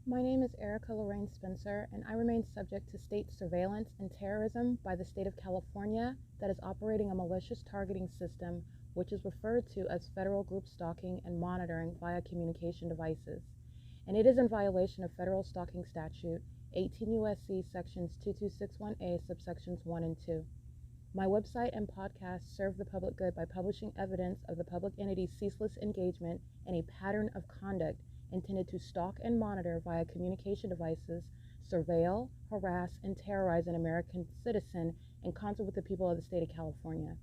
My name is Erica Lorraine Spencer, and I remain subject to state surveillance and terrorism by the state of California that is operating a malicious targeting system, which is referred to as federal group stalking and monitoring via communication devices. And it is in violation of federal stalking statute 18 U.S.C. sections 2261A subsections 1 and 2. My website and podcast serve the public good by publishing evidence of the public entity's ceaseless engagement in a pattern of conduct intended to stalk and monitor via communication devices, surveil, harass, and terrorize an American citizen in concert with the people of the state of California.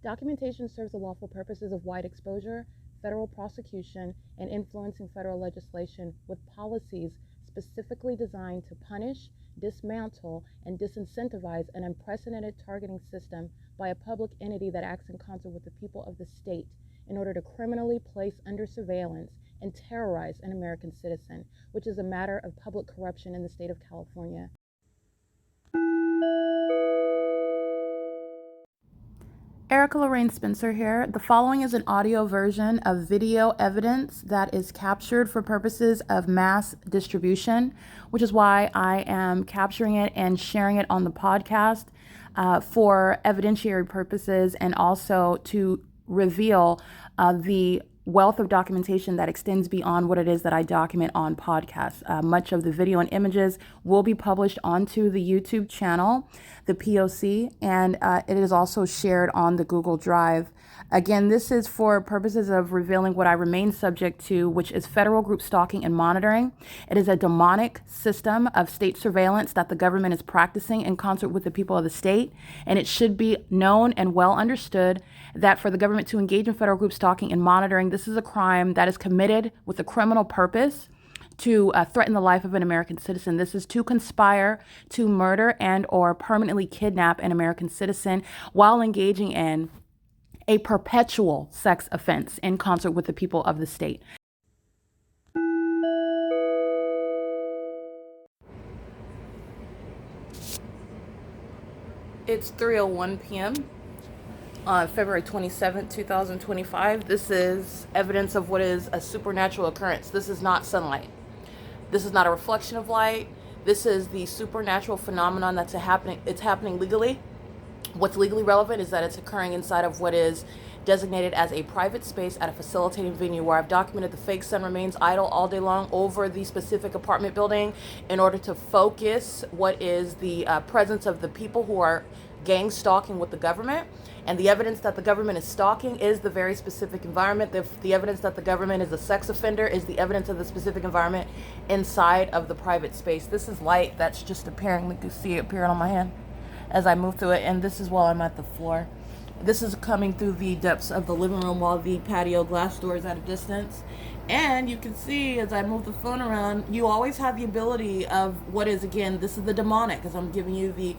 Documentation serves the lawful purposes of wide exposure, federal prosecution, and influencing federal legislation with policies specifically designed to punish, dismantle, and disincentivize an unprecedented targeting system by a public entity that acts in concert with the people of the state in order to criminally place under surveillance and terrorize an American citizen, which is a matter of public corruption in the state of California. Erica Lorraine Spencer here. The following is an audio version of video evidence that is captured for purposes of mass distribution, which is why I am capturing it and sharing it on the podcast for evidentiary purposes and also to reveal the wealth of documentation that extends beyond what it is that I document on podcasts. Much of the video and images will be published onto the YouTube channel, the P.O.C, and it is also shared on the Google Drive. Again, this is for purposes of revealing what I remain subject to, which is federal group stalking and monitoring. It is a demonic system of state surveillance that the government is practicing in concert with the people of the state, and it should be known and well understood that for the government to engage in federal group stalking and monitoring, this is a crime that is committed with a criminal purpose to threaten the life of an American citizen. This is to conspire to murder and or permanently kidnap an American citizen while engaging in a perpetual sex offense in concert with the people of the state. It's 3:01 p.m. on February 27, 2025. This is evidence of what is a supernatural occurrence. This is not sunlight. This is not a reflection of light. This is the supernatural phenomenon that's happening. It's happening legally. What's legally relevant is that it's occurring inside of what is designated as a private space at a facilitating venue, where I've documented the fake sun remains idle all day long over the specific apartment building in order to focus what is the presence of the people who are gang stalking with the government. And the evidence that the government is stalking is the very specific environment. The evidence that the government is a sex offender is the evidence of the specific environment inside of the private space. This is light that's just appearing. You can see it appearing on my hand as I move through it, and this is while I'm at the floor. This is coming through the depths of the living room while the patio glass door is at a distance. And you can see as I move the phone around, you always have the ability of what is, again, this is the demonic, as I'm giving you the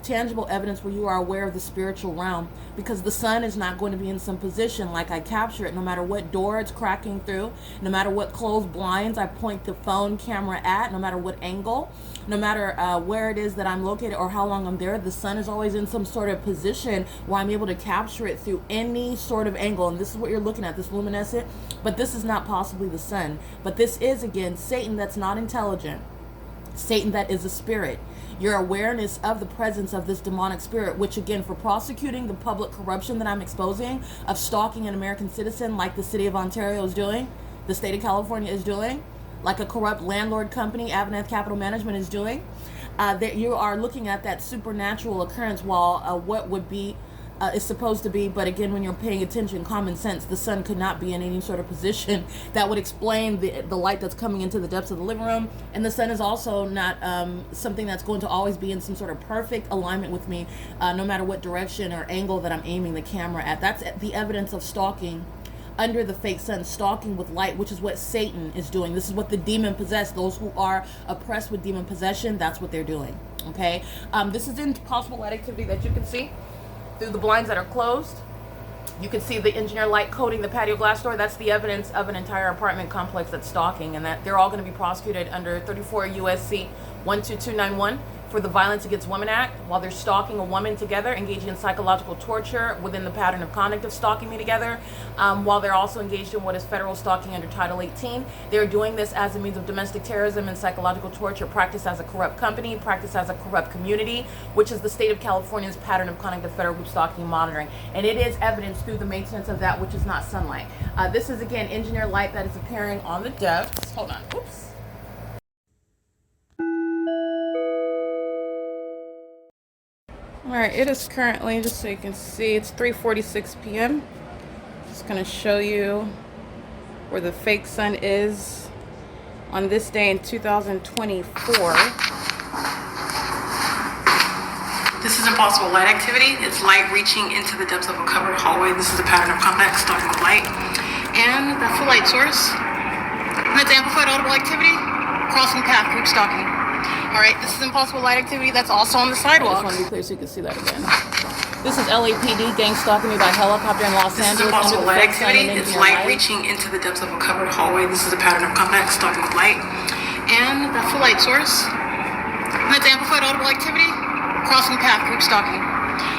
tangible evidence where you are aware of the spiritual realm, because the sun is not going to be in some position like I capture it, no matter what door it's cracking through, no matter what closed blinds I point the phone camera at, no matter what angle, no matter where it is that I'm located or how long I'm there, the sun is always in some sort of position where I'm able to capture it through any sort of angle. And this is what you're looking at, this luminescent, but this is not possibly the sun. But this is, again, Satan that's not intelligent, Satan that is a spirit. Your awareness of the presence of this demonic spirit, which, again, for prosecuting the public corruption that I'm exposing of stalking an American citizen like the city of Ontario is doing, the state of California is doing, like a corrupt landlord company, AVANATH Capital Management, is doing, that you are looking at that supernatural occurrence while what would be is supposed to be, but again, when you're paying attention, common sense, the sun could not be in any sort of position that would explain the light that's coming into the depths of the living room. And the sun is also not something that's going to always be in some sort of perfect alignment with me, no matter what direction or angle that I'm aiming the camera at. That's the evidence of stalking under the fake sun, stalking with light, which is what Satan is doing. This is what the demon possessed, those who are oppressed with demon possession, that's what they're doing. Okay, this is impossible light activity that you can see through the blinds that are closed. You can see the engineer light coating the patio glass door. That's the evidence of an entire apartment complex that's stalking, and that they're all going to be prosecuted under 34 U.S.C. 12291 for the Violence Against Women Act, while they're stalking a woman together, engaging in psychological torture within the pattern of conduct of stalking me together, while they're also engaged in what is federal stalking under Title 18. They're doing this as a means of domestic terrorism and psychological torture, practiced as a corrupt company, practiced as a corrupt community, which is the state of California's pattern of conduct of federal group stalking and monitoring. And it is evidence through the maintenance of that which is not sunlight. This is, again, engineered light that is appearing on the depths. Hold on. Oops. Alright, it is currently, just so you can see, it's 3:46 p.m. Just going to show you where the fake sun is on this day in 2024. This is impossible light activity. It's light reaching into the depths of a covered hallway. This is a pattern of contact starting with light. And that's the light source. And that's amplified audible activity, crossing path, group stalking. Alright, this is impossible light activity that's also on the sidewalk. I just want to be clear so you can see that again. This is LAPD gang stalking me by helicopter in Los Angeles. This is impossible light activity. It's light reaching into the depths of a covered hallway. This is a pattern of contact starting with light. And that's the light source. And that's amplified audible activity, crossing path, group stalking.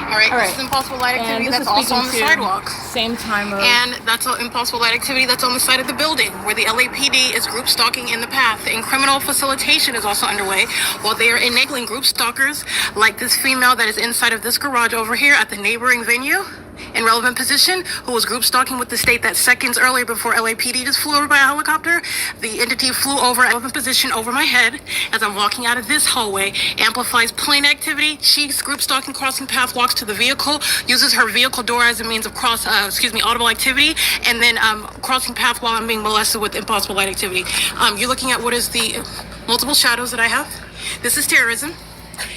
Alright, this is impossible light activity that's also on the sidewalk. Same timer. And that's impossible light activity that's on the side of the building where the LAPD is group stalking in the path. And criminal facilitation is also underway while they are enabling group stalkers like this female that is inside of this garage over here at the neighboring venue in relevant position, who was group stalking with the state that seconds earlier before LAPD just flew over by a helicopter. The entity flew over at relevant position over my head as I'm walking out of this hallway, amplifies plane activity. She's group stalking, crossing path, walks to the vehicle, uses her vehicle door as a means of audible activity, and then crossing path while I'm being molested with impossible light activity. You're looking at what is the multiple shadows that I have. This is terrorism.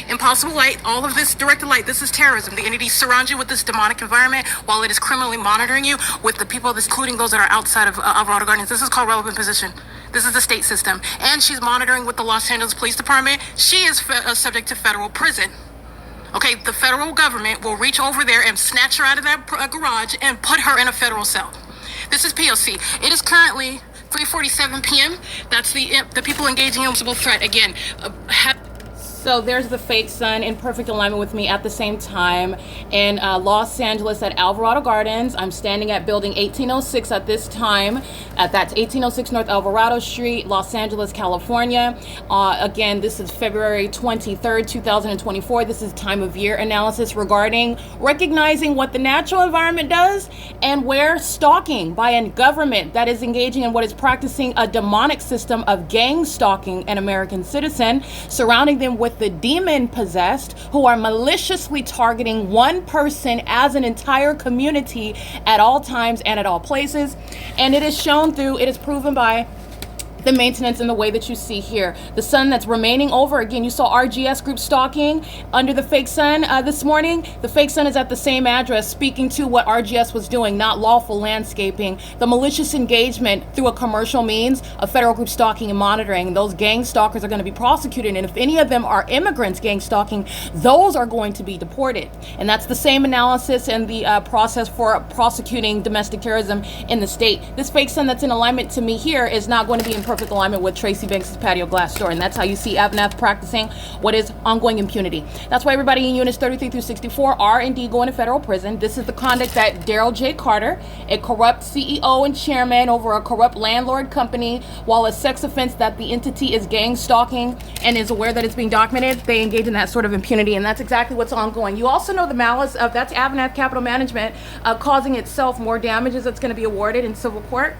Impossible light, all of this directed light, this is terrorism. The entity surrounds you with this demonic environment while it is criminally monitoring you with the people, including those that are outside of Alvarado Gardens. This is called relevant position. This is the state system. And she's monitoring with the Los Angeles Police Department. She is subject to federal prison. Okay, the federal government will reach over there and snatch her out of that garage and put her in a federal cell. This is P.O.C. It is currently 3:47 p.m. That's the people engaging in possible threat. Again, so there's the fake sun in perfect alignment with me at the same time in Los Angeles at Alvarado Gardens. I'm standing at building 1806 at this time. That's 1806 North Alvarado Street, Los Angeles, California. Again, this is February 23rd, 2024. This is time of year analysis regarding recognizing what the natural environment does and where stalking by a government that is engaging in what is practicing a demonic system of gang stalking an American citizen, surrounding them with the demon possessed, who are maliciously targeting one person as an entire community at all times and at all places. And it is shown through, it is proven by the maintenance in the way that you see here. The sun that's remaining over, again, you saw RGS group stalking under the fake sun this morning. The fake sun is at the same address, speaking to what RGS was doing, not lawful landscaping. The malicious engagement through a commercial means of federal group stalking and monitoring. Those gang stalkers are going to be prosecuted, and if any of them are immigrants gang stalking, those are going to be deported. And that's the same analysis and the process for prosecuting domestic terrorism in the state. This fake sun that's in alignment to me here is not going to be in perfect alignment with Tracy Banks' patio glass door, and that's how you see AVANATH practicing what is ongoing impunity. That's why everybody in units 33 through 64 are indeed going to federal prison. This is the conduct that Daryl J. Carter, a corrupt CEO and chairman over a corrupt landlord company, while a sex offense that the entity is gang stalking and is aware that it's being documented, they engage in that sort of impunity, and that's exactly what's ongoing. You also know the malice of, that's AVANATH Capital Management causing itself more damages that's going to be awarded in civil court,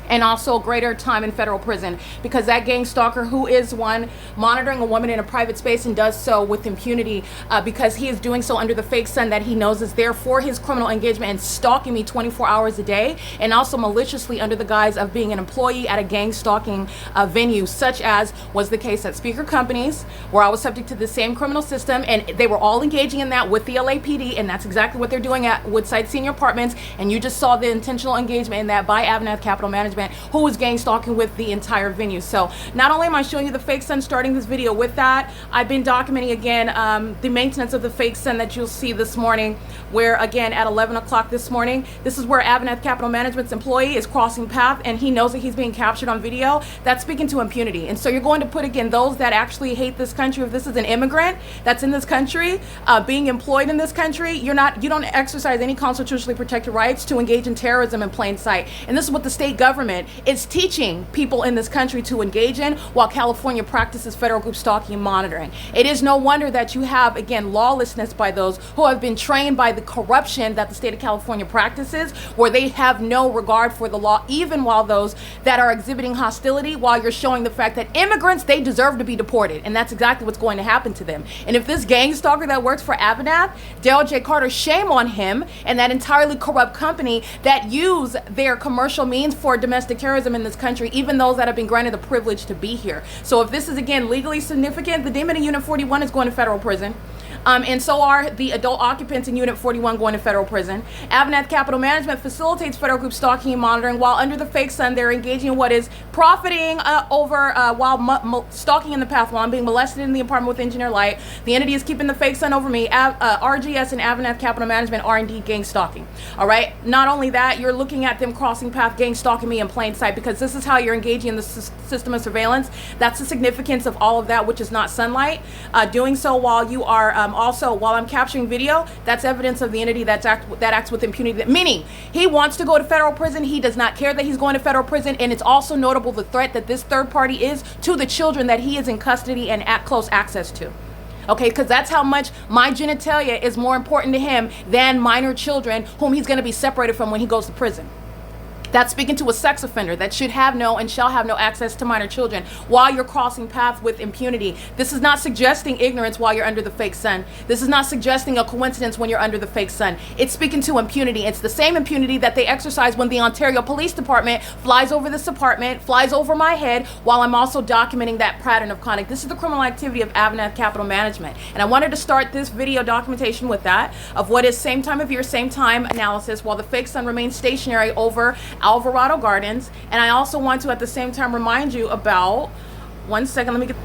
and also greater time in federal prison, because that gang stalker, who is one monitoring a woman in a private space and does so with impunity, because he is doing so under the fake sun that he knows is there for his criminal engagement and stalking me 24 hours a day, and also maliciously under the guise of being an employee at a gang stalking venue, such as was the case at Speaker Companies, where I was subject to the same criminal system, and they were all engaging in that with the LAPD, and that's exactly what they're doing at Woodside Senior Apartments, and you just saw the intentional engagement in that by AVANATH Capital Management. management who was gang stalking with the entire venue. So not only am I showing you the fake sun, starting this video with that, I've been documenting again the maintenance of the fake sun that you'll see this morning, where again at 11 o'clock this morning, this is where AVANATH Capital Management's employee is crossing path and he knows that he's being captured on video. That's speaking to impunity. And so you're going to put again those that actually hate this country. If this is an immigrant that's in this country, being employed in this country, you don't exercise any constitutionally protected rights to engage in terrorism in plain sight. And this is what the state government is teaching people in this country to engage in, while California practices federal group stalking and monitoring. It is no wonder that you have again lawlessness by those who have been trained by the corruption that the state of California practices, where they have no regard for the law, even while those that are exhibiting hostility, while you're showing the fact that immigrants, they deserve to be deported. And that's exactly what's going to happen to them. And if this gang stalker that works for AVANATH, Dale J. Carter, shame on him and that entirely corrupt company that use their commercial means for domestic terrorism in this country, even those that have been granted the privilege to be here. So if this is again legally significant, the demon in Unit 41 is going to federal prison. And so are the adult occupants in Unit 41 going to federal prison. AVANATH Capital Management facilitates federal group stalking and monitoring, while under the fake sun, they're engaging in what is profiting while stalking in the path while I'm being molested in the apartment with engineer light. The entity is keeping the fake sun over me. RGS and AVANATH Capital Management are indeed gang stalking. All right. Not only that, you're looking at them crossing path, gang stalking me in plain sight, because this is how you're engaging in the system of surveillance. That's the significance of all of that, which is not sunlight. Doing so while you are also, while I'm capturing video, that's evidence of the entity that acts with impunity. Meaning, he wants to go to federal prison. He does not care that he's going to federal prison. And it's also notable the threat that this third party is to the children that he is in custody and at close access to. Okay, because that's how much my genitalia is more important to him than minor children whom he's going to be separated from when he goes to prison. That's speaking to a sex offender that should have no and shall have no access to minor children while you're crossing paths with impunity. This is not suggesting ignorance while you're under the fake sun. This is not suggesting a coincidence when you're under the fake sun. It's speaking to impunity. It's the same impunity that they exercise when the Ontario Police Department flies over this apartment, flies over my head, while I'm also documenting that pattern of conduct. This is the criminal activity of AVANATH Capital Management. And I wanted to start this video documentation with that, of what is same time of year, same time analysis, while the fake sun remains stationary over Alvarado Gardens. And I also want to at the same time remind you about, one second, let me get,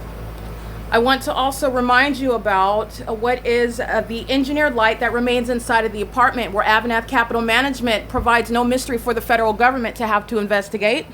I want to also remind you about what is the engineered light that remains inside of the apartment, where AVANATH Capital Management provides no mystery for the federal government to have to investigate,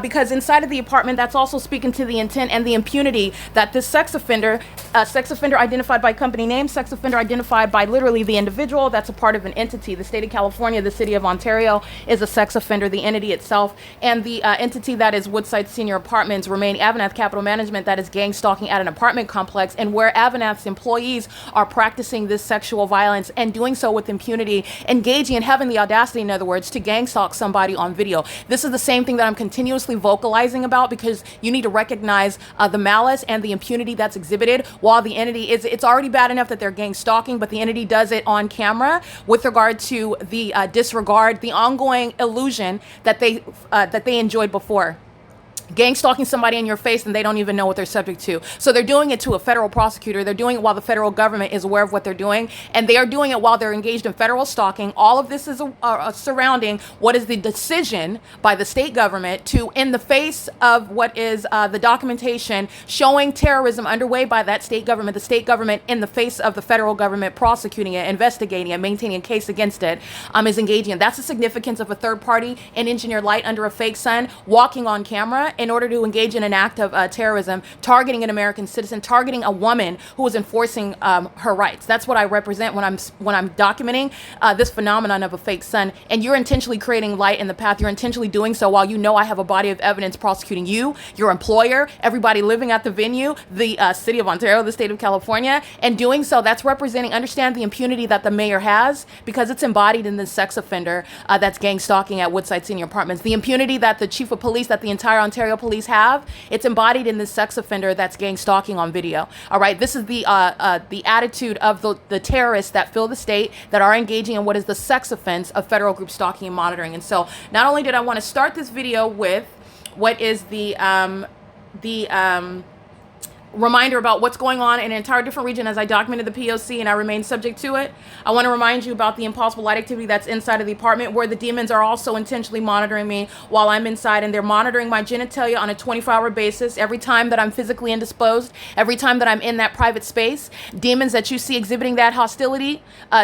because inside of the apartment, that's also speaking to the intent and the impunity that this sex offender identified by company name, sex offender identified by literally the individual, that's a part of an entity. The state of California, the city of Ontario is a sex offender, the entity itself, and the entity that is Woodside Senior Apartments remain AVANATH Capital Management, that is gang stalking at an apartment complex, and where AVANATH's employees are practicing this sexual violence and doing so with impunity, engaging and having the audacity, in other words, to gang stalk somebody on video. This is the same thing that I'm continuously vocalizing about, because you need to recognize the malice and the impunity that's exhibited while the entity is, it's already bad enough that they're gang stalking, but the entity does it on camera with regard to the disregard, the ongoing illusion that they enjoyed before. Gang stalking somebody in your face and they don't even know what they're subject to. So they're doing it to a federal prosecutor. They're doing it while the federal government is aware of what they're doing. And they are doing it while they're engaged in federal stalking. All of this is surrounding what is the decision by the state government to, in the face of what is the documentation showing terrorism underway by that state government, the state government in the face of the federal government prosecuting it, investigating it, maintaining a case against it, is engaging in. That's the significance of a third party, an engineered light under a fake sun, walking on camera in order to engage in an act of terrorism, targeting an American citizen, targeting a woman who is enforcing her rights. That's what I represent when I'm documenting this phenomenon of a fake sun. And you're intentionally creating light in the path. You're intentionally doing so while you know I have a body of evidence prosecuting you, your employer, everybody living at the venue, the city of Ontario, the state of California. And doing so, that's representing, understand the impunity that the mayor has, because it's embodied in this sex offender that's gang stalking at Woodside Senior Apartments. The impunity that the chief of police, that the entire Ontario police have, it's embodied in this sex offender that's gang stalking on video. All right, this is the attitude of the terrorists that fill the state, that are engaging in what is the sex offense of federal group stalking and monitoring. And so not only did I want to start this video with what is reminder about what's going on in an entire different region as I documented the P.O.C. and I remain subject to it. I want to remind you about the impossible light activity that's inside of the apartment, where the demons are also intentionally monitoring me while I'm inside, and they're monitoring my genitalia on a 24-hour basis every time that I'm physically indisposed, every time that I'm in that private space. Demons that you see exhibiting that hostility,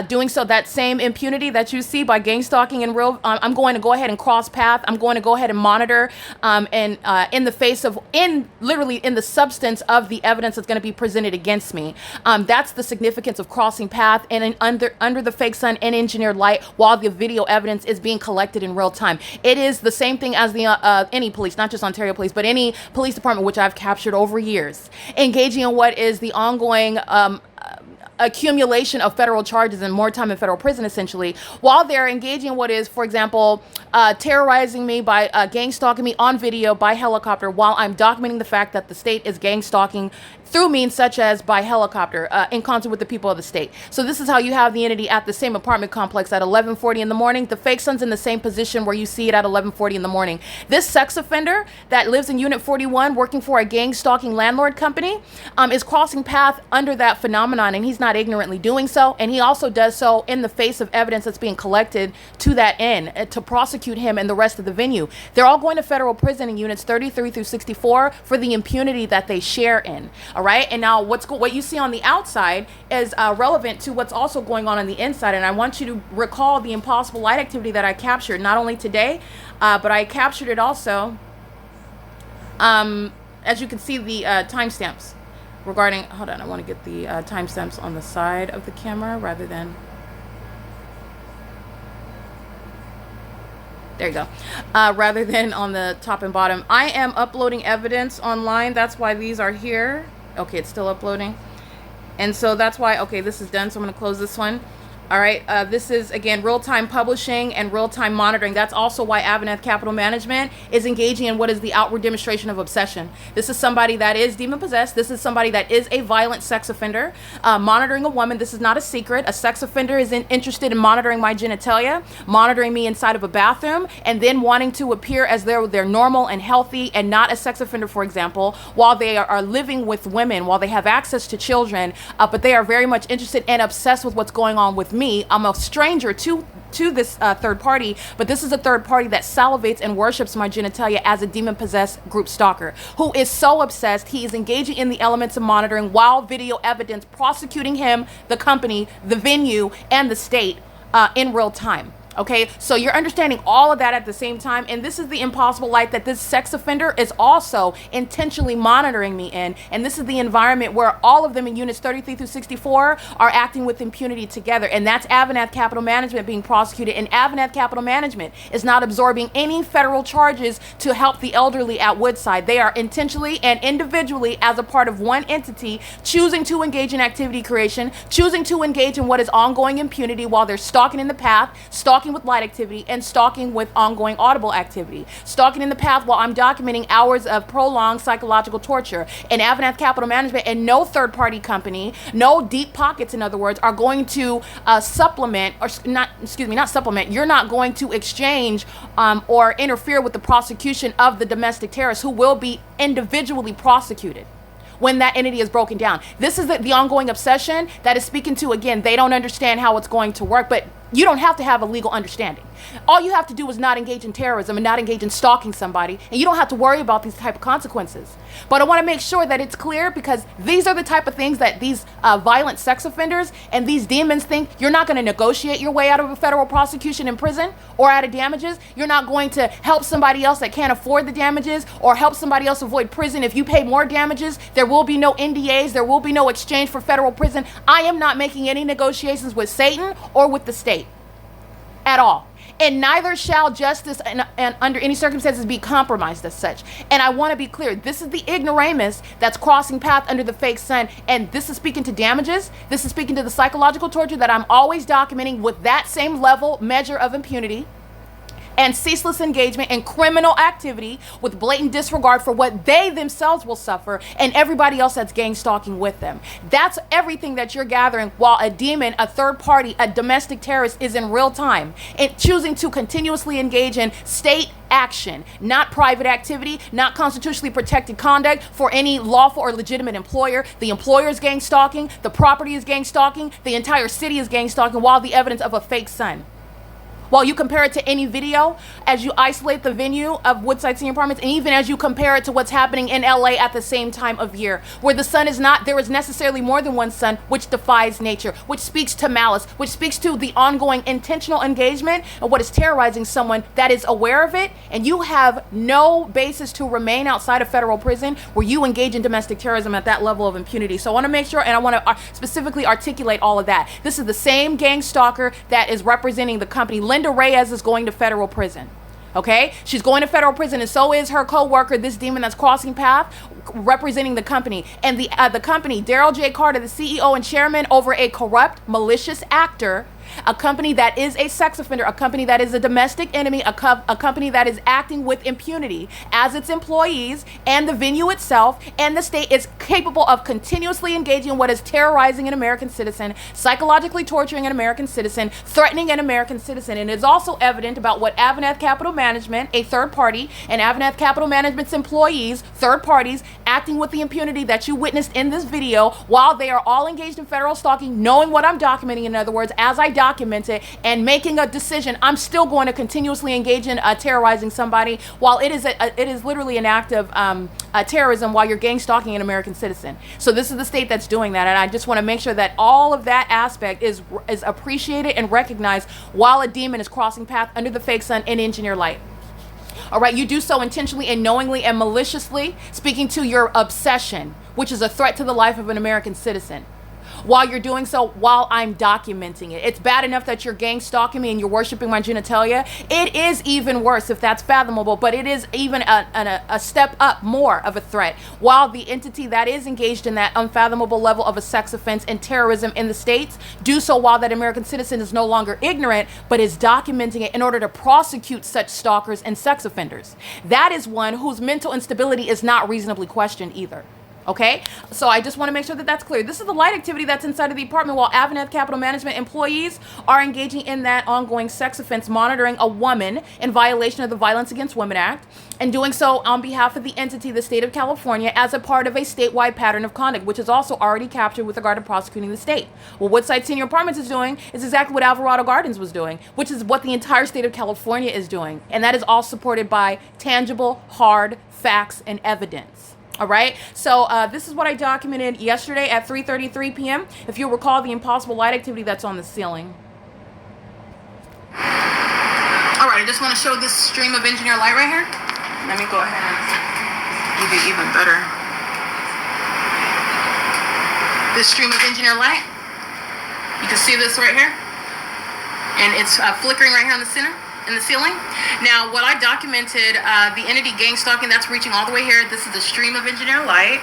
doing so, that same impunity that you see by gang stalking in real, I'm going to go ahead and cross path. I'm going to go ahead and monitor, and in the face of, literally in the substance of the evidence that's going to be presented against me. That's the significance of crossing path and under the fake sun and engineered light while the video evidence is being collected in real time. It is the same thing as the any police, not just Ontario police, but any police department which I've captured over years, engaging in what is the ongoing accumulation of federal charges and more time in federal prison, essentially, while they're engaging in what is, for example, terrorizing me by gang stalking me on video by helicopter while I'm documenting the fact that the state is gang stalking through means such as by helicopter, in concert with the people of the state. So this is how you have the entity at the same apartment complex at 11:40 in the morning. The fake sun's in the same position where you see it at 11:40 in the morning. This sex offender that lives in Unit 41 working for a gang stalking landlord company is crossing path under that phenomenon, and he's not ignorantly doing so. And he also does so in the face of evidence that's being collected to that end to prosecute him and the rest of the venue. They're all going to federal prison in units 33 through 64 for the impunity that they share in. All right. And now what you see on the outside is relevant to what's also going on the inside. And I want you to recall the impossible light activity that I captured, not only today, but I captured it also, as you can see, the timestamps regarding, hold on, I want to get the timestamps on the side of the camera rather than, there you go, rather than on the top and bottom. I am uploading evidence online. That's why these are here. Okay, it's still uploading. And so that's why, okay, this is done. So I'm going to close this one. All right, this is, again, real-time publishing and real-time monitoring. That's also why AVANATH Capital Management is engaging in what is the outward demonstration of obsession. This is somebody that is demon-possessed. This is somebody that is a violent sex offender, monitoring a woman. This is not a secret. A sex offender is interested in monitoring my genitalia, monitoring me inside of a bathroom, and then wanting to appear as though they're normal and healthy and not a sex offender, for example, while they are living with women, while they have access to children, but they are very much interested and obsessed with what's going on with me. I'm a stranger to this third party, but this is a third party that salivates and worships my genitalia as a demon-possessed group stalker who is so obsessed he is engaging in the elements of monitoring while video evidence prosecuting him, the company, the venue, and the state in real time. Okay, so you're understanding all of that at the same time, and this is the impossible light that this sex offender is also intentionally monitoring me in, and this is the environment where all of them in units 33 through 64 are acting with impunity together, and that's AVANATH Capital Management being prosecuted, and AVANATH Capital Management is not absorbing any federal charges to help the elderly at Woodside. They are intentionally and individually, as a part of one entity, choosing to engage in activity creation, choosing to engage in what is ongoing impunity while they're stalking in the path, stalking with light activity, and stalking with ongoing audible activity. Stalking in the path while I'm documenting hours of prolonged psychological torture. And AVANATH Capital Management and no third-party company, no deep pockets, in other words, are going to supplement, or not supplement, you're not going to exchange or interfere with the prosecution of the domestic terrorists who will be individually prosecuted when that entity is broken down. This is the ongoing obsession that is speaking to, again, they don't understand how it's going to work, but you don't have to have a legal understanding. All you have to do is not engage in terrorism and not engage in stalking somebody, and you don't have to worry about these type of consequences. But I want to make sure that it's clear, because these are the type of things that these violent sex offenders and these demons think. You're not going to negotiate your way out of a federal prosecution in prison or out of damages. You're not going to help somebody else that can't afford the damages or help somebody else avoid prison. If you pay more damages, there will be no NDAs. There will be no exchange for federal prison. I am not making any negotiations with Satan or with the state at all. And neither shall justice and under any circumstances be compromised as such. And I want to be clear, this is the ignoramus that's crossing path under the fake sun, and this is speaking to damages. This is speaking to the psychological torture that I'm always documenting with that same level measure of impunity. and ceaseless engagement in criminal activity with blatant disregard for what they themselves will suffer and everybody else that's gang stalking with them. That's everything that you're gathering while a demon, a third party, a domestic terrorist is in real time and choosing to continuously engage in state action, not private activity, not constitutionally protected conduct for any lawful or legitimate employer. The employer is gang stalking, the property is gang stalking, the entire city is gang stalking, while the evidence of a fake son. While you compare it to any video, as you isolate the venue of Woodside Senior Apartments, and even as you compare it to what's happening in LA at the same time of year, where the sun is not, there is necessarily more than one sun, which defies nature, which speaks to malice, which speaks to the ongoing intentional engagement of what is terrorizing someone that is aware of it, and you have no basis to remain outside of federal prison where you engage in domestic terrorism at that level of impunity. So I want to make sure, and I want to specifically articulate all of that. This is the same gang stalker that is representing the company. Linda Reyes is going to federal prison. Okay, she's going to federal prison, and so is her co-worker, this demon that's crossing path, representing the company. And the company, Daryl J. Carter, the CEO and chairman over a corrupt, malicious actor, a company that is a sex offender, a company that is a domestic enemy, a company that is acting with impunity as its employees and the venue itself and the state is capable of continuously engaging in what is terrorizing an American citizen, psychologically torturing an American citizen, threatening an American citizen. And it's also evident about what AVANATH Capital Management, a third party, and AVANATH Capital Management's employees, third parties, acting with the impunity that you witnessed in this video while they are all engaged in federal stalking, knowing what I'm documenting, in other words, as I document it, and making a decision. I'm still going to continuously engage in terrorizing somebody while it is literally an act of terrorism while you're gang stalking an American citizen. So this is the state that's doing that, and I just want to make sure that all of that aspect is appreciated and recognized while a demon is crossing path under the fake sun in engineer light. All right, you do so intentionally and knowingly and maliciously, speaking to your obsession, which is a threat to the life of an American citizen. While you're doing so, while I'm documenting it. It's bad enough that you're gang stalking me and you're worshiping my genitalia. It is even worse if that's fathomable, but it is even a step up more of a threat. While the entity that is engaged in that unfathomable level of a sex offense and terrorism in the States do so while that American citizen is no longer ignorant, but is documenting it in order to prosecute such stalkers and sex offenders. That is one whose mental instability is not reasonably questioned either. Okay, so I just want to make sure that that's clear. This is the light activity that's inside of the apartment while AVANATH Capital Management employees are engaging in that ongoing sex offense, monitoring a woman in violation of the Violence Against Women Act, and doing so on behalf of the entity, the state of California, as a part of a statewide pattern of conduct, which is also already captured with regard to prosecuting the state. What Woodside Senior Apartments is doing is exactly what Alvarado Gardens was doing, which is what the entire state of California is doing. And that is all supported by tangible, hard facts and evidence. All right, so this is what I documented yesterday at 3:33 p.m. If you'll recall the impossible light activity that's on the ceiling. All right, I just want to show this stream of engineer light right here. Let me go ahead and give you even better. This stream of engineer light, you can see this right here, and it's flickering right here in the center. In the ceiling. Now, what I documented, the entity gang stalking, that's reaching all the way here. This is a stream of engineer light.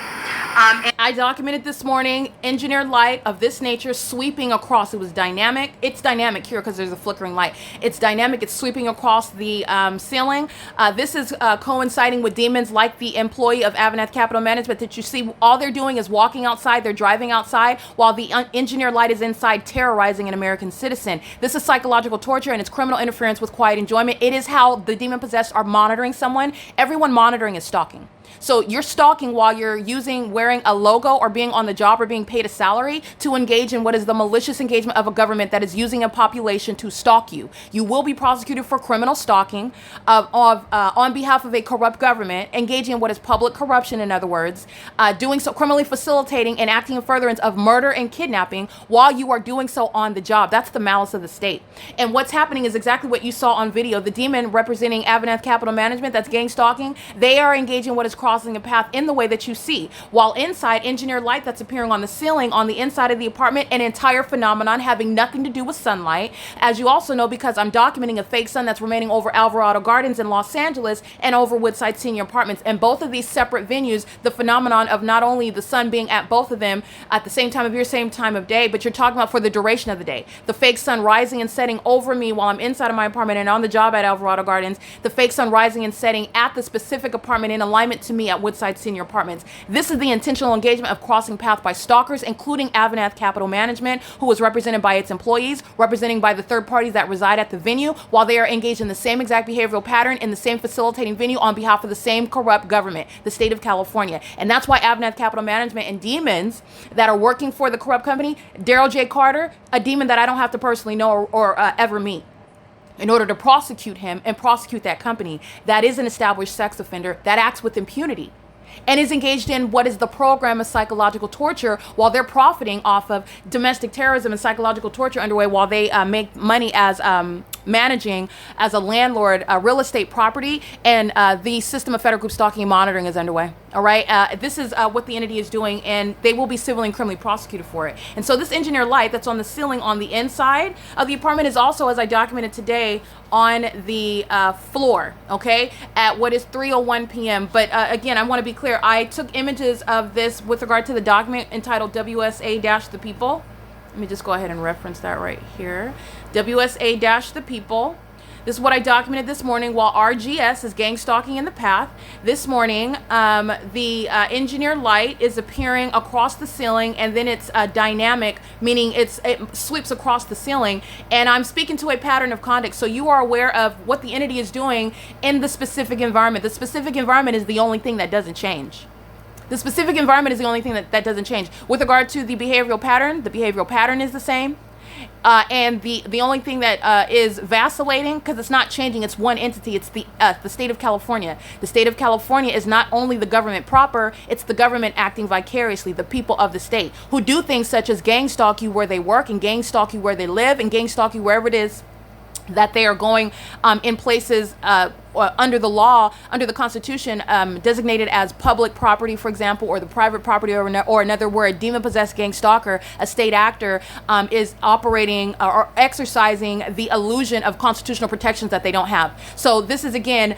And I documented this morning engineered light of this nature sweeping across. It was dynamic. It's dynamic here because there's a flickering light. It's dynamic. It's sweeping across the ceiling. This is coinciding with demons like the employee of AVANATH Capital Management that you see. All they're doing is walking outside. They're driving outside while the engineered light is inside terrorizing an American citizen. This is psychological torture and it's criminal interference with quiet enjoyment. It is how the demon possessed are monitoring someone. Everyone monitoring is stalking. So you're stalking while you're wearing a logo or being on the job or being paid a salary to engage in what is the malicious engagement of a government that is using a population to stalk you. You will be prosecuted for criminal stalking on behalf of a corrupt government, engaging in what is public corruption, in other words, doing so, criminally facilitating and acting in furtherance of murder and kidnapping while you are doing so on the job. That's the malice of the state. And what's happening is exactly what you saw on video. The demon representing AVANATH Capital Management that's gang stalking, they are engaging in what is crossing a path in the way that you see. While inside, engineered light that's appearing on the ceiling on the inside of the apartment, an entire phenomenon having nothing to do with sunlight. As you also know, because I'm documenting a fake sun that's remaining over Alvarado Gardens in Los Angeles and over Woodside Senior Apartments. And both of these separate venues, the phenomenon of not only the sun being at both of them at the same time of year, same time of day, but you're talking about for the duration of the day. The fake sun rising and setting over me while I'm inside of my apartment and on the job at Alvarado Gardens. The fake sun rising and setting at the specific apartment in alignment to me at Woodside Senior Apartments. This is the intentional engagement of crossing path by stalkers, including AVANATH Capital Management, who was represented by its employees, representing by the third parties that reside at the venue, while they are engaged in the same exact behavioral pattern in the same facilitating venue on behalf of the same corrupt government, the state of California. And that's why AVANATH Capital Management and demons that are working for the corrupt company, Daryl J. Carter, a demon that I don't have to personally know or ever meet, in order to prosecute him and prosecute that company that is an established sex offender that acts with impunity and is engaged in what is the program of psychological torture while they're profiting off of domestic terrorism and psychological torture underway while they make money as managing as a landlord real estate property, and the system of federal group stalking and monitoring is underway. All right, this is what the entity is doing, and they will be civilly and criminally prosecuted for it. And so this engineer light that's on the ceiling on the inside of the apartment is also, as I documented today, on the floor, okay, at what is 3:01 p.m. But again, I want to be clear, I took images of this with regard to the document entitled WSA-The People. Let me just go ahead and reference that right here. WSA-The People. This is what I documented this morning while RGS is gang stalking in the path. This morning, the engineer light is appearing across the ceiling, and then it's dynamic, meaning it sweeps across the ceiling. And I'm speaking to a pattern of conduct, so you are aware of what the entity is doing in the specific environment. The specific environment is the only thing that doesn't change. The specific environment is the only thing that doesn't change. With regard to the behavioral pattern is the same. And the only thing that is vacillating, because it's not changing, it's one entity, it's the state of California. The state of California is not only the government proper, it's the government acting vicariously, the people of the state, who do things such as gang stalk you where they work, and gang stalk you where they live, and gang stalk you wherever it is that they are going in places under the law, under the Constitution, designated as public property, for example, or the private property, or another word, demon-possessed gang stalker, a state actor, is operating or exercising the illusion of constitutional protections that they don't have. So this is, again,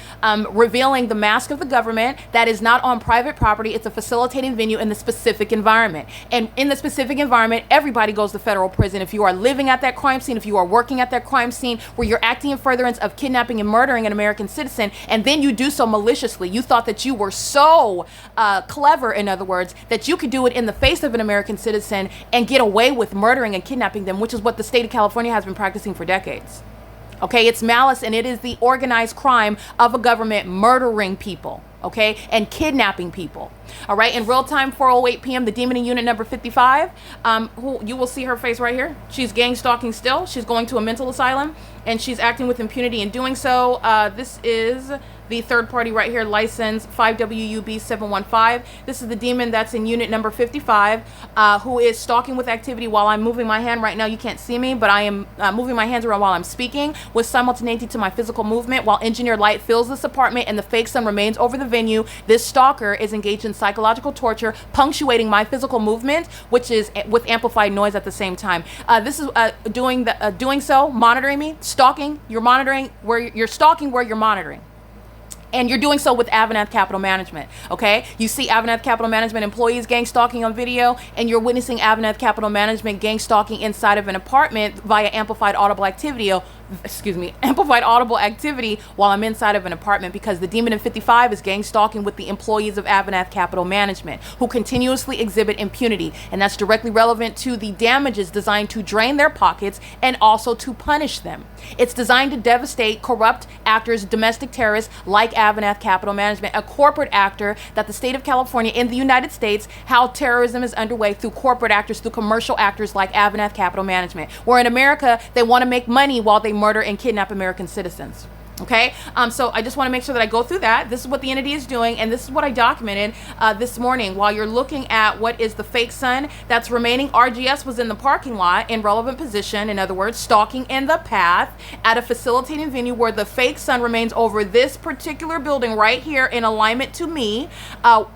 revealing the mask of the government that is not on private property. It's a facilitating venue in the specific environment. And in the specific environment, everybody goes to federal prison. If you are living at that crime scene, if you are working at that crime scene where you're acting in furtherance of kidnapping and murdering an American citizen, and then you do so maliciously, you thought that you were so clever, in other words, that you could do it in the face of an American citizen and get away with murdering and kidnapping them, which is what the state of California has been practicing for decades. Okay, it's malice, and it is the organized crime of a government murdering people, okay, and kidnapping people. All right, in real time, 4:08 p.m., the demon in unit number 55, who you will see her face right here. She's gang stalking still. She's going to a mental asylum, and she's acting with impunity in doing so. This is the third party right here, license 5WUB715. This is the demon that's in unit number 55, who is stalking with activity while I'm moving my hand right now. You can't see me, but I am moving my hands around while I'm speaking with simultaneity to my physical movement while engineered light fills this apartment and the fake sun remains over the venue. This stalker is engaged in psychological torture, punctuating my physical movement, which is with amplified noise at the same time. This is doing so, monitoring me, stalking. You're monitoring where you're stalking where you're monitoring. And you're doing so with AVANATH Capital Management, okay? You see AVANATH Capital Management employees gang stalking on video, and you're witnessing AVANATH Capital Management gang stalking inside of an apartment via amplified audible activity, amplified audible activity while I'm inside of an apartment, because the demon in 55 is gang stalking with the employees of AVANATH Capital Management, who continuously exhibit impunity, and that's directly relevant to the damages designed to drain their pockets and also to punish them. It's designed to devastate corrupt actors, domestic terrorists like AVANATH Capital Management, a corporate actor that the state of California in the United States, how terrorism is underway through corporate actors, through commercial actors like AVANATH Capital Management, where in America they want to make money while they murder and kidnap American citizens. Okay, so I just want to make sure that I go through that. This is what the entity is doing, and this is what I documented this morning. While you're looking at what is the fake sun that's remaining, RGS was in the parking lot in relevant position, in other words, stalking in the path at a facilitating venue where the fake sun remains over this particular building right here in alignment to me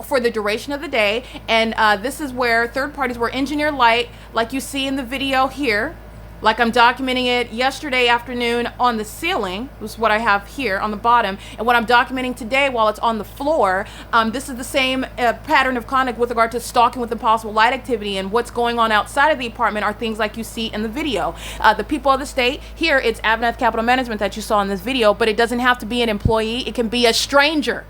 for the duration of the day. And this is where third parties were engineer light, like you see in the video here. Like I'm documenting it yesterday afternoon on the ceiling, this is what I have here on the bottom, and what I'm documenting today while it's on the floor. This is the same pattern of conduct with regard to stalking with impossible light activity, and what's going on outside of the apartment are things like you see in the video. The people of the state, here it's AVANATH Capital Management that you saw in this video, but it doesn't have to be an employee, it can be a stranger.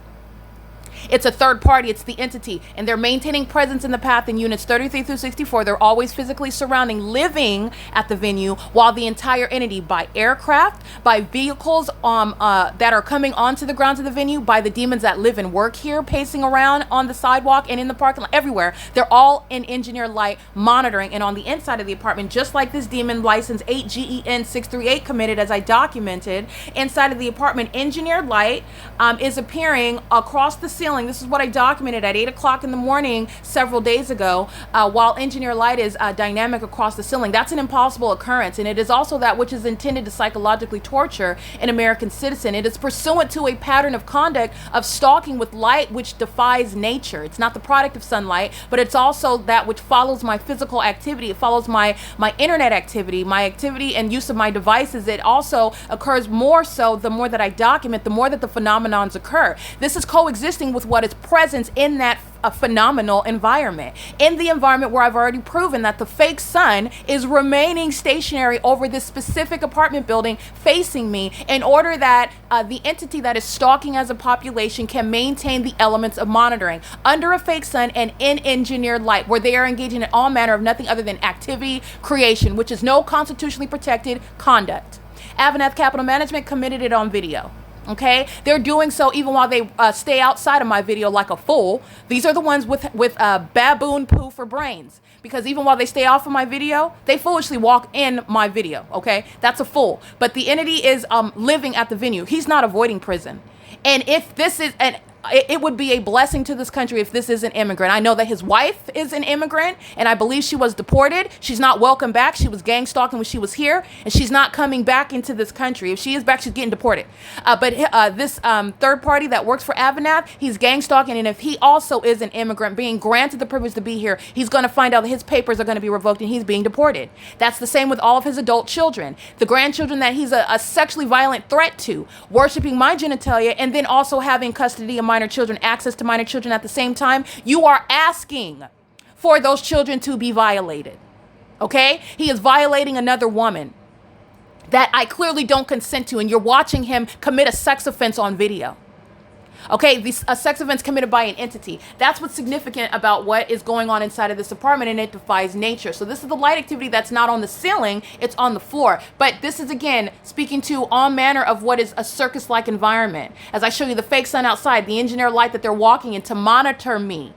It's a third party, it's the entity, and they're maintaining presence in the path in units 33 through 64. They're always physically surrounding, living at the venue, while the entire entity, by aircraft, by vehicles that are coming onto the grounds of the venue, by the demons that live and work here, pacing around on the sidewalk and in the parking lot, everywhere. They're all in engineer light monitoring, and on the inside of the apartment, just like this demon license 8GEN638 committed, as I documented, inside of the apartment, engineer light is appearing across the ceiling. This is what I documented at 8 o'clock in the morning several days ago, while engineer light is dynamic across the ceiling. That's an impossible occurrence, and it is also that which is intended to psychologically torture an American citizen. It is pursuant to a pattern of conduct of stalking with light which defies nature. It's not the product of sunlight, but it's also that which follows my physical activity. It follows my internet activity, my activity and use of my devices. It also occurs more so the more that I document, the more that the phenomenons occur. This is coexisting with what is presence in that phenomenal environment, in the environment where I've already proven that the fake sun is remaining stationary over this specific apartment building facing me, in order that the entity that is stalking as a population can maintain the elements of monitoring under a fake sun and in engineered light, where they are engaging in all manner of nothing other than activity creation, which is no constitutionally protected conduct. AVANATH Capital Management committed it on video. Okay, they're doing so even while they stay outside of my video like a fool. These are the ones with baboon poo for brains, because even while they stay off of my video, they foolishly walk in my video. Okay, that's a fool. But the entity is living at the venue. He's not avoiding prison. And if this is it would be a blessing to this country if this is an immigrant. I know that his wife is an immigrant, and I believe she was deported. She's not welcome back. She was gang stalking when she was here, and she's not coming back into this country. If she is back, she's getting deported. But this third party that works for AVANATH, he's gang stalking, and if he also is an immigrant being granted the privilege to be here, he's going to find out that his papers are going to be revoked and he's being deported. That's the same with all of his adult children. The grandchildren that he's a sexually violent threat to, worshiping my genitalia, and then also having custody of minor children, access to minor children at the same time. You are asking for those children to be violated. Okay? He is violating another woman that I clearly don't consent to, and you're watching him commit a sex offense on video. Okay, a sex offense committed by an entity. That's what's significant about what is going on inside of this apartment, and it defies nature. So this is the light activity that's not on the ceiling, it's on the floor. But this is, again, speaking to all manner of what is a circus-like environment. As I show you the fake sun outside, the engineer light that they're walking in to monitor me.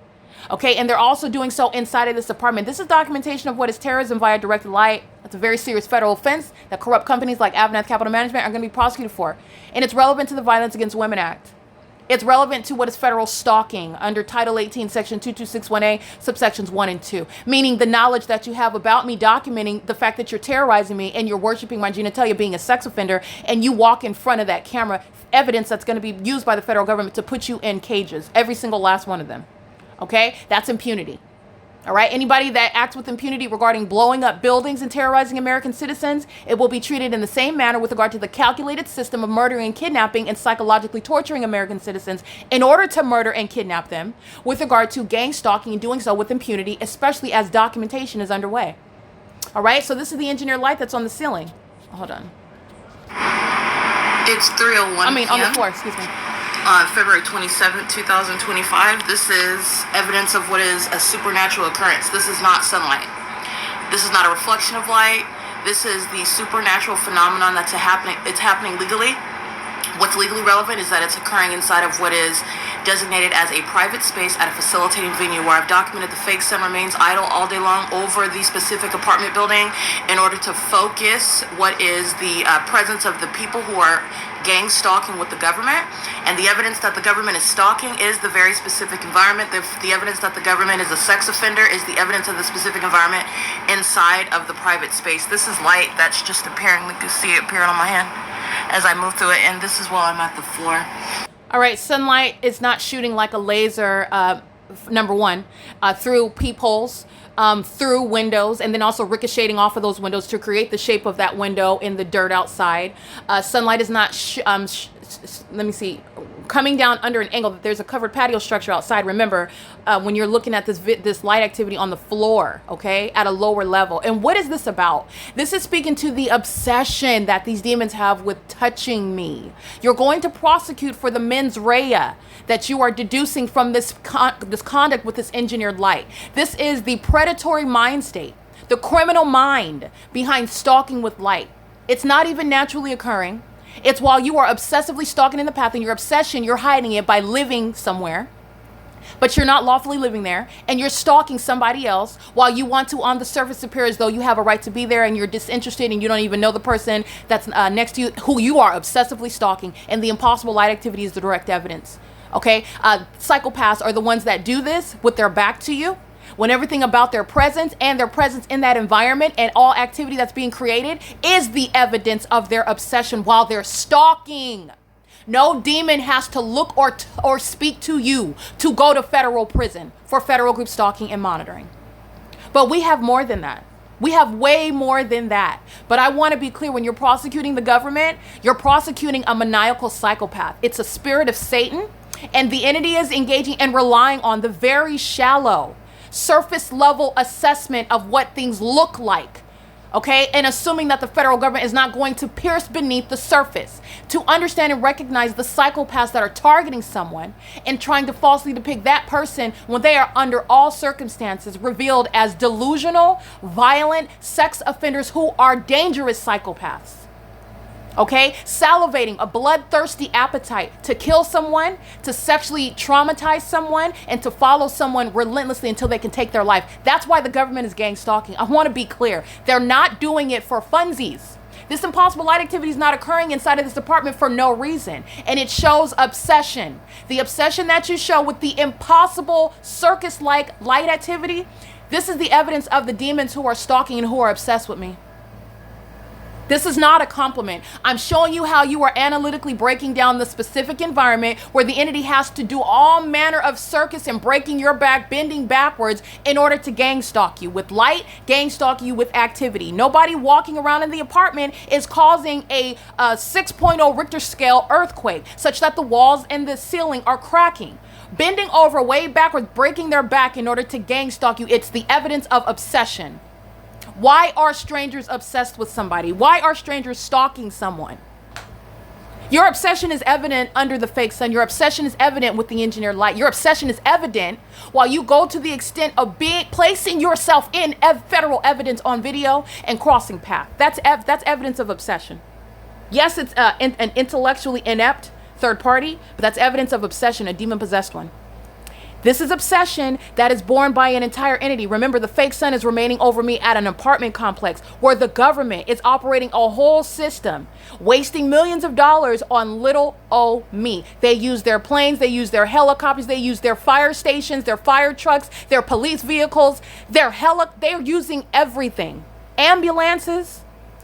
Okay, and they're also doing so inside of this apartment. This is documentation of what is terrorism via directed light. That's a very serious federal offense that corrupt companies like AVANATH Capital Management are going to be prosecuted for. And it's relevant to the Violence Against Women Act. It's relevant to what is federal stalking under Title 18, Section 2261A, subsections 1 and 2, meaning the knowledge that you have about me, documenting the fact that you're terrorizing me and you're worshiping my genitalia, being a sex offender, and you walk in front of that camera, evidence that's going to be used by the federal government to put you in cages, every single last one of them. Okay? That's impunity. All right, anybody that acts with impunity regarding blowing up buildings and terrorizing American citizens, it will be treated in the same manner with regard to the calculated system of murdering and kidnapping and psychologically torturing American citizens in order to murder and kidnap them, with regard to gang stalking and doing so with impunity, especially as documentation is underway. All right, so this is the engineer light that's on the ceiling. Hold on. It's 3:01 p.m. On the floor, excuse me. February 27th, 2025. This is evidence of what is a supernatural occurrence. This is not sunlight. This is not a reflection of light. This is the supernatural phenomenon that's happening. It's happening legally. What's legally relevant is that it's occurring inside of what is designated as a private space at a facilitating venue where I've documented the fake sun remains idle all day long over the specific apartment building in order to focus what is the presence of the people who are gang stalking with the government. And the evidence that the government is stalking is the very specific environment. The evidence that the government is a sex offender is the evidence of the specific environment inside of the private space. This is light that's just appearing. You can see it appearing on my hand as I move through it, and this is while I'm at the floor. All right, sunlight is not shooting like a laser, number one, through peepholes, through windows, and then also ricocheting off of those windows to create the shape of that window in the dirt outside. Sunlight is not, let me see, coming down under an angle. There's a covered patio structure outside. Remember, when you're looking at this light activity on the floor, okay, at a lower level. And what is this about? This is speaking to the obsession that these demons have with touching me. You're going to prosecute for the mens rea that you are deducing from this conduct with this engineered light. This is the predatory mind state, the criminal mind behind stalking with light. It's not even naturally occurring. It's while you are obsessively stalking in the path, and your obsession, you're hiding it by living somewhere, but you're not lawfully living there, and you're stalking somebody else while you want to on the surface appear as though you have a right to be there, and you're disinterested and you don't even know the person that's next to you who you are obsessively stalking. And the impossible light activity is the direct evidence. Okay, psychopaths are the ones that do this with their back to you, when everything about their presence and their presence in that environment and all activity that's being created is the evidence of their obsession while they're stalking. No demon has to look or speak to you to go to federal prison for federal group stalking and monitoring. But we have more than that. We have way more than that. But I want to be clear, when you're prosecuting the government, you're prosecuting a maniacal psychopath. It's a spirit of Satan, and the entity is engaging and relying on the very shallow, surface level assessment of what things look like, okay, and assuming that the federal government is not going to pierce beneath the surface to understand and recognize the psychopaths that are targeting someone and trying to falsely depict that person when they are under all circumstances revealed as delusional, violent sex offenders who are dangerous psychopaths. Okay, salivating, a bloodthirsty appetite to kill someone, to sexually traumatize someone, and to follow someone relentlessly until they can take their life. That's why the government is gang stalking. I want to be clear. They're not doing it for funsies. This impossible light activity is not occurring inside of this department for no reason. And it shows obsession. The obsession that you show with the impossible circus-like light activity, this is the evidence of the demons who are stalking and who are obsessed with me. This is not a compliment. I'm showing you how you are analytically breaking down the specific environment where the entity has to do all manner of circus and breaking your back, bending backwards in order to gang stalk you with light, gang stalk you with activity. Nobody walking around in the apartment is causing a 6.0 Richter scale earthquake such that the walls and the ceiling are cracking. Bending over way backwards, breaking their back in order to gang stalk you. It's the evidence of obsession. Why are strangers obsessed with somebody? Why are strangers stalking someone? Your obsession is evident under the fake sun. Your obsession is evident with the engineered light. Your obsession is evident while you go to the extent of placing yourself in federal evidence on video and crossing path. That's evidence of obsession. Yes, it's an intellectually inept third party, but that's evidence of obsession, a demon-possessed one. This is obsession that is born by an entire entity. Remember, the fake sun is remaining over me at an apartment complex where the government is operating a whole system, wasting millions of dollars on little old me. They use their planes, they use their helicopters, they use their fire stations, their fire trucks, their police vehicles, they're using everything. Ambulances.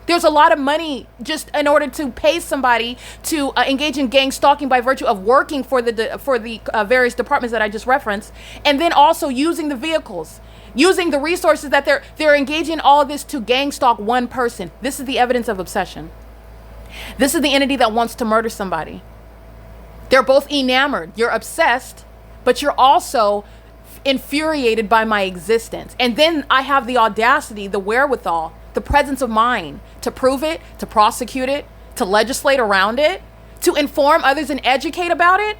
There's a lot of money just in order to pay somebody to engage in gang stalking by virtue of working for the various departments that I just referenced, and then also using the vehicles, using the resources that they're engaging in all of this to gang stalk one person. This is the evidence of obsession. This is the entity that wants to murder somebody. They're both enamored. You're obsessed, but you're also infuriated by my existence. And then I have the audacity, the wherewithal, the presence of mind to prove it, to prosecute it, to legislate around it, to inform others and educate about it.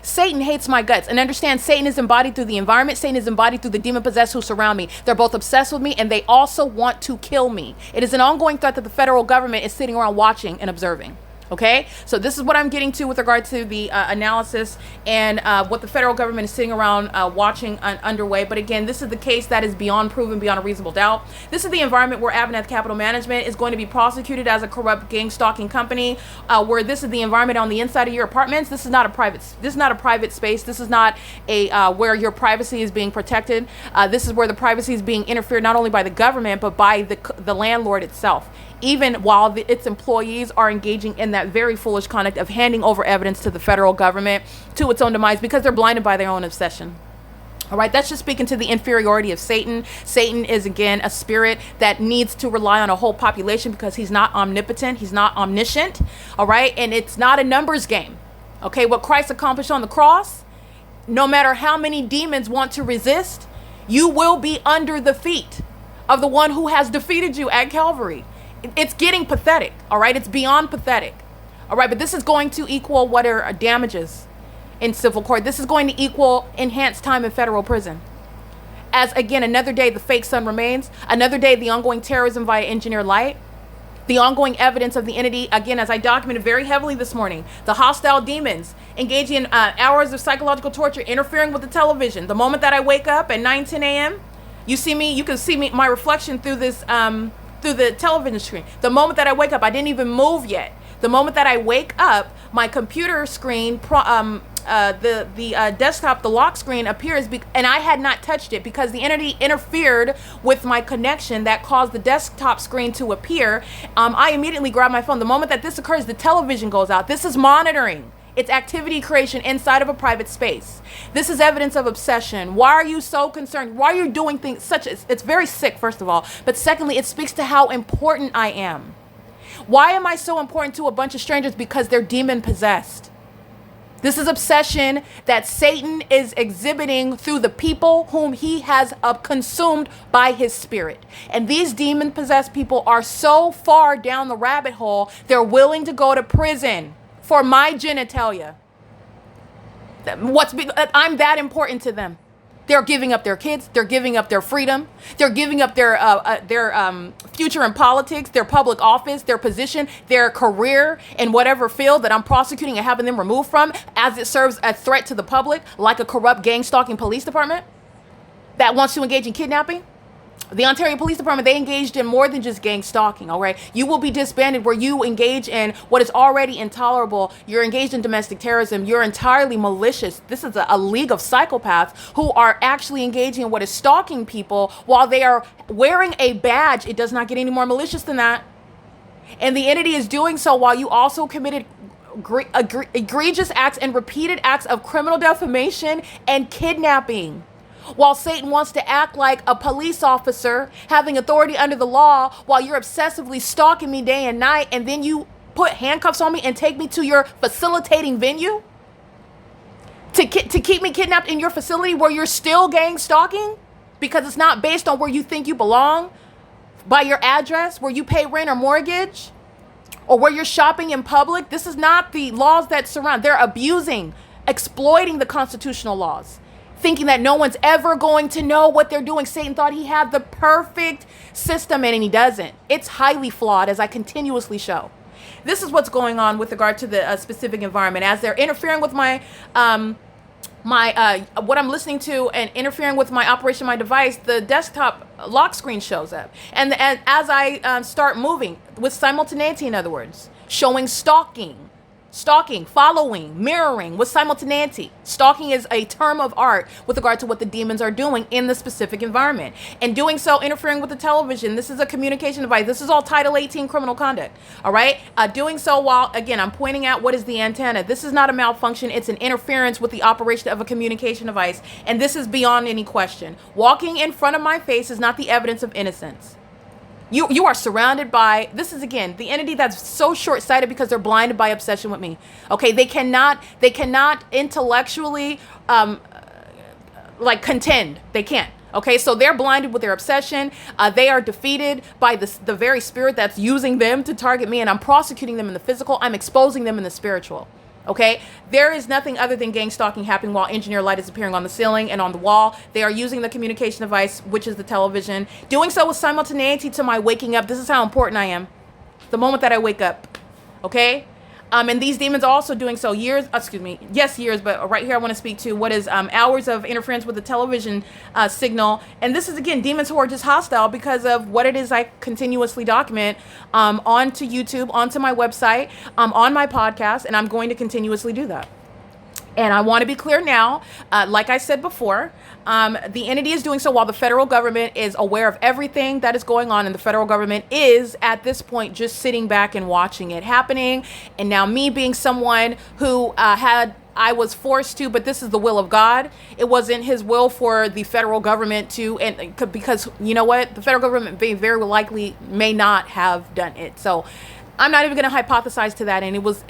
Satan hates my guts. And understand, Satan is embodied through the environment. Satan is embodied through the demon-possessed who surround me. They're both obsessed with me, and they also want to kill me. It is an ongoing threat that the federal government is sitting around watching and observing. Okay, so this is what I'm getting to with regard to the analysis and what the federal government is sitting around watching underway. But again, this is the case that is beyond proven, beyond a reasonable doubt. This is the environment where AVANATH Capital Management is going to be prosecuted as a corrupt gang stalking company, where this is the environment on the inside of your apartments. This is not a private. This is not a private space. This is not a where your privacy is being protected. This is where the privacy is being interfered not only by the government but by the landlord itself, even while its employees are engaging in that very foolish conduct of handing over evidence to the federal government to its own demise because they're blinded by their own obsession. All right, that's just speaking to the inferiority of Satan. Satan is, again, a spirit that needs to rely on a whole population because he's not omnipotent, he's not omniscient, all right? And it's not a numbers game, okay? What Christ accomplished on the cross, no matter how many demons want to resist, you will be under the feet of the one who has defeated you at Calvary. It's getting pathetic, all right? It's beyond pathetic, all right? But this is going to equal what are damages in civil court. This is going to equal enhanced time in federal prison. As, again, another day the fake sun remains, another day the ongoing terrorism via engineered light, the ongoing evidence of the entity, again, as I documented very heavily this morning, the hostile demons engaging in hours of psychological torture, interfering with the television. The moment that I wake up at 9, 10 a.m., you can see me, my reflection through this, through the television screen. The moment that I wake up, I didn't even move yet. The moment that I wake up, my computer screen, the desktop, the lock screen appears, and I had not touched it because the entity interfered with my connection that caused the desktop screen to appear. I immediately grab my phone. The moment that this occurs, the television goes out. This is monitoring. It's activity creation inside of a private space. This is evidence of obsession. Why are you so concerned? Why are you doing things such as, it's very sick, first of all, but secondly, it speaks to how important I am. Why am I so important to a bunch of strangers? Because they're demon possessed. This is obsession that Satan is exhibiting through the people whom he has consumed by his spirit. And these demon possessed people are so far down the rabbit hole, they're willing to go to prison for my genitalia. I'm that important to them. They're giving up their kids. They're giving up their freedom. They're giving up their future in politics, their public office, their position, their career in whatever field that I'm prosecuting and having them removed from, as it serves a threat to the public, like a corrupt gang stalking police department that wants to engage in kidnapping. The Ontario Police Department, they engaged in more than just gang stalking, all right? You will be disbanded where you engage in what is already intolerable. You're engaged in domestic terrorism. You're entirely malicious. This is a league of psychopaths who are actually engaging in what is stalking people while they are wearing a badge. It does not get any more malicious than that. And the entity is doing so while you also committed egregious acts and repeated acts of criminal defamation and kidnapping. While Satan wants to act like a police officer having authority under the law while you're obsessively stalking me day and night, and then you put handcuffs on me and take me to your facilitating venue to keep me kidnapped in your facility where you're still gang stalking because it's not based on where you think you belong, by your address, where you pay rent or mortgage, or where you're shopping in public. This is not the laws that surround. They're abusing, exploiting the constitutional laws, thinking that no one's ever going to know what they're doing. Satan thought he had the perfect system, and he doesn't. It's highly flawed, as I continuously show. This is what's going on with regard to the specific environment. As they're interfering with my what I'm listening to and interfering with my operation, my device, the desktop lock screen shows up. And as I start moving with simultaneity, in other words, showing stalking, following, mirroring with simultaneity. Stalking is a term of art with regard to what the demons are doing in the specific environment. And doing so, interfering with the television. This is a communication device. This is all Title 18 criminal conduct. All right? Doing so while, again, I'm pointing out what is the antenna. This is not a malfunction. It's an interference with the operation of a communication device. And this is beyond any question. Walking in front of my face is not the evidence of innocence. You are surrounded by, this is, again, the entity that's so short-sighted because they're blinded by obsession with me. Okay, they cannot intellectually contend. They can't. Okay, so they're blinded with their obsession. They are defeated by the very spirit that's using them to target me, and I'm prosecuting them in the physical. I'm exposing them in the spiritual. Okay, there is nothing other than gang stalking happening while engineer light is appearing on the ceiling and on the wall. They are using the communication device, which is the television. Doing so with simultaneity to my waking up. This is how important I am. The moment that I wake up. Okay, And these demons are also doing so years, but right here I want to speak to what is hours of interference with the television signal. And this is, again, demons who are just hostile because of what it is I continuously document onto YouTube, onto my website, on my podcast, and I'm going to continuously do that. And I want to be clear now, like I said before, the entity is doing so while the federal government is aware of everything that is going on, and the federal government is, at this point, just sitting back and watching it happening. And now me being someone who I was forced to, but this is the will of God. It wasn't his will for the federal government to, and because you know what? The federal government very likely may not have done it. So I'm not even going to hypothesize to that. And it was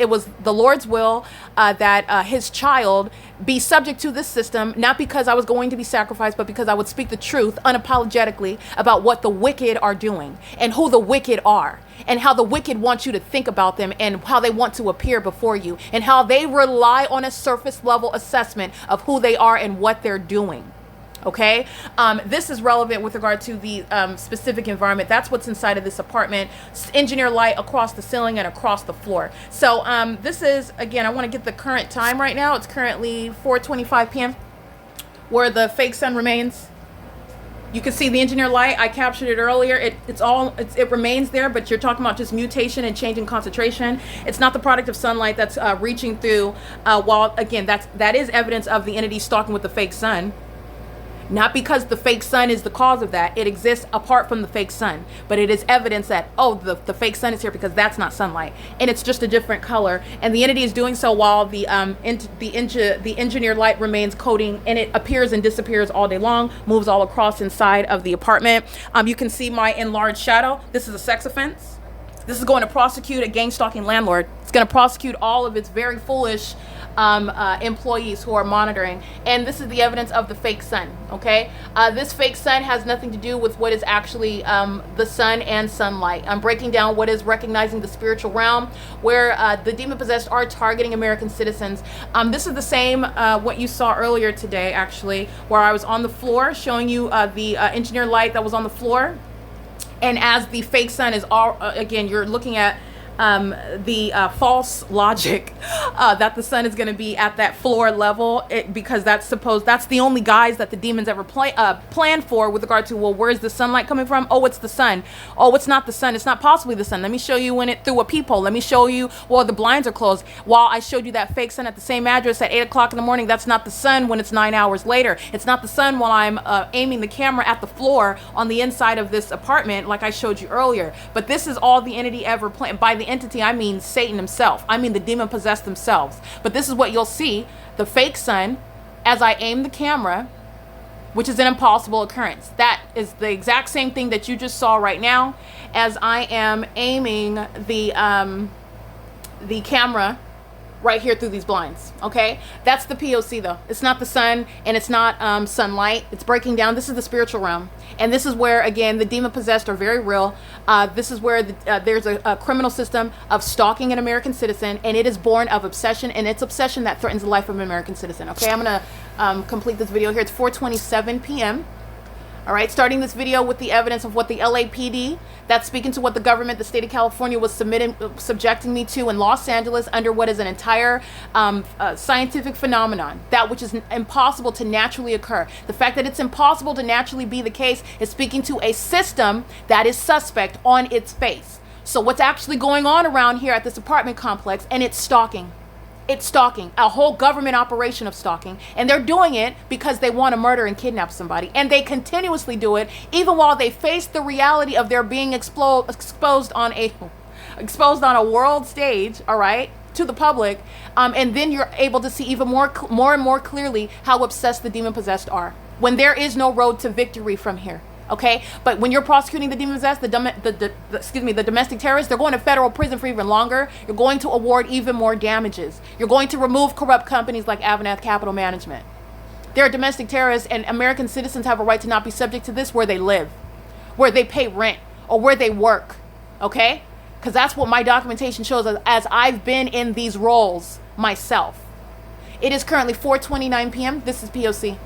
the Lord's will that his child be subject to this system, not because I was going to be sacrificed, but because I would speak the truth unapologetically about what the wicked are doing and who the wicked are and how the wicked want you to think about them and how they want to appear before you and how they rely on a surface level assessment of who they are and what they're doing. Okay, this is relevant with regard to the specific environment. That's what's inside of this apartment. Engineer light across the ceiling and across the floor. So this is, again, I want to get the current time right now. It's currently 4:25 p.m. where the fake sun remains. You can see the engineer light. I captured it earlier. It remains there, but you're talking about just mutation and changing concentration. It's not the product of sunlight that's reaching through. While again, that is evidence of the entity stalking with the fake sun. Not because the fake sun is the cause of that. It exists apart from the fake sun. But it is evidence that, oh, the fake sun is here because that's not sunlight. And it's just a different color. And the entity is doing so while the engineered light remains coating, and it appears and disappears all day long, moves all across inside of the apartment. You can see my enlarged shadow. This is a sex offense. This is going to prosecute a gang stalking landlord. It's going to prosecute all of its very foolish employees who are monitoring. And this is the evidence of the fake sun. Okay, this fake sun has nothing to do with what is actually the sun and sunlight. I'm breaking down what is recognizing the spiritual realm, where the demon possessed are targeting American citizens. This is the same what you saw earlier today, actually, where I was on the floor showing you the engineer light that was on the floor. And as the fake sun is all, again, you're looking at the false logic that the sun is going to be at that floor level, because that's the only guise that the demons ever planned for with regard to, well, where's the sunlight coming from? Oh, it's the sun. Oh, it's not the sun. It's not possibly the sun. Let me show you when it through a peephole. Let me show you, well, the blinds are closed. While I showed you that fake sun at the same address at 8 o'clock in the morning, that's not the sun when it's 9 hours later. It's not the sun while I'm aiming the camera at the floor on the inside of this apartment like I showed you earlier. But this is all the entity ever planned. By the entity, I mean Satan himself. I mean the demon possessed themselves. But this is what you'll see, the fake sun, as I aim the camera, which is an impossible occurrence. That is the exact same thing that you just saw right now as I am aiming the camera right here through these blinds. Okay, that's the P.O.C. though. It's not the sun, and it's not sunlight. It's breaking down. This is the spiritual realm, and this is where, again, the demon possessed are very real. This is where there's a criminal system of stalking an American citizen, and it is born of obsession, and it's obsession that threatens the life of an American citizen. Okay, I'm gonna complete this video here. It's 4:27 p.m. All right, starting this video with the evidence of what the LAPD, that's speaking to what the government, the state of California, was subjecting me to in Los Angeles under what is an entire scientific phenomenon, that which is impossible to naturally occur. The fact that it's impossible to naturally be the case is speaking to a system that is suspect on its face. So what's actually going on around here at this apartment complex, and it's stalking. It's stalking, a whole government operation of stalking, and they're doing it because they want to murder and kidnap somebody, and they continuously do it even while they face the reality of their being exposed on a world stage, all right, to the public, and then you're able to see even more and more clearly how obsessed the demon possessed are when there is no road to victory from here. Okay, but when you're prosecuting the demon possessed, the domestic terrorists, they're going to federal prison for even longer. You're going to award even more damages. You're going to remove corrupt companies like AVANATH Capital Management. They're domestic terrorists, and American citizens have a right to not be subject to this where they live, where they pay rent, or where they work. Okay, because that's what my documentation shows, as I've been in these roles myself. It is currently 4:29 p.m. This is P.O.C.